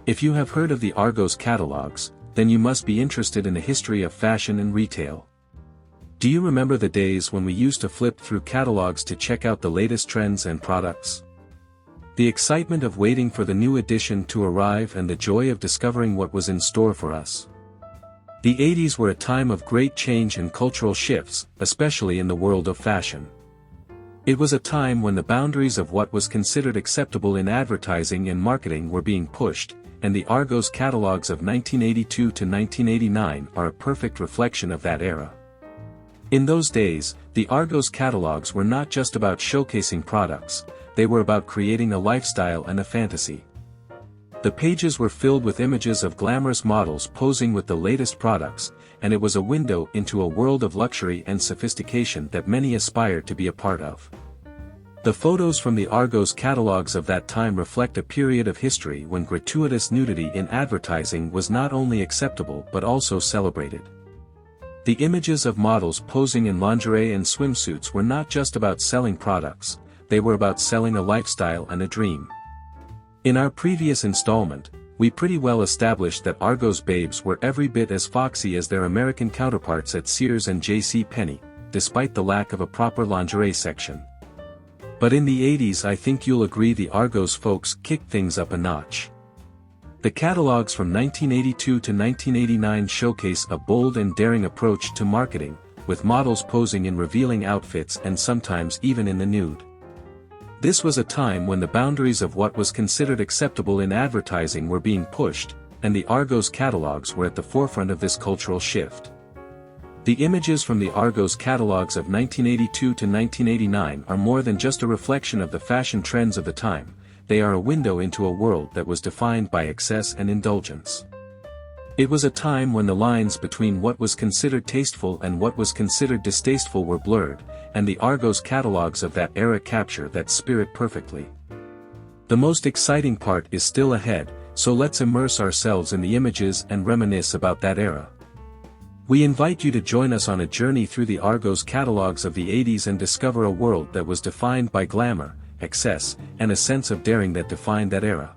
If you have heard of the Argos catalogs, then you must be interested in the history of fashion and retail. Do you remember the days when we used to flip through catalogs to check out the latest trends and products? The excitement of waiting for the new edition to arrive and the joy of discovering what was in store for us. The 80s were a time of great change and cultural shifts, especially in the world of fashion. It was a time when the boundaries of what was considered acceptable in advertising and marketing were being pushed, and the Argos catalogs of 1982 to 1989 are a perfect reflection of that era. In those days, the Argos catalogs were not just about showcasing products, they were about creating a lifestyle and a fantasy. The pages were filled with images of glamorous models posing with the latest products, and it was a window into a world of luxury and sophistication that many aspired to be a part of. The photos from the Argos catalogs of that time reflect a period of history when gratuitous nudity in advertising was not only acceptable but also celebrated. The images of models posing in lingerie and swimsuits were not just about selling products, they were about selling a lifestyle and a dream. In our previous installment, we pretty well established that Argos babes were every bit as foxy as their American counterparts at Sears and J.C. Penney, despite the lack of a proper lingerie section. But in the 80s, I think you'll agree the Argos folks kicked things up a notch. The catalogs from 1982 to 1989 showcase a bold and daring approach to marketing, with models posing in revealing outfits and sometimes even in the nude. This was a time when the boundaries of what was considered acceptable in advertising were being pushed, and the Argos catalogs were at the forefront of this cultural shift. The images from the Argos catalogs of 1982 to 1989 are more than just a reflection of the fashion trends of the time, they are a window into a world that was defined by excess and indulgence. It was a time when the lines between what was considered tasteful and what was considered distasteful were blurred, and the Argos catalogs of that era capture that spirit perfectly. The most exciting part is still ahead, so let's immerse ourselves in the images and reminisce about that era. We invite you to join us on a journey through the Argos catalogs of the 80s and discover a world that was defined by glamour, excess, and a sense of daring that defined that era.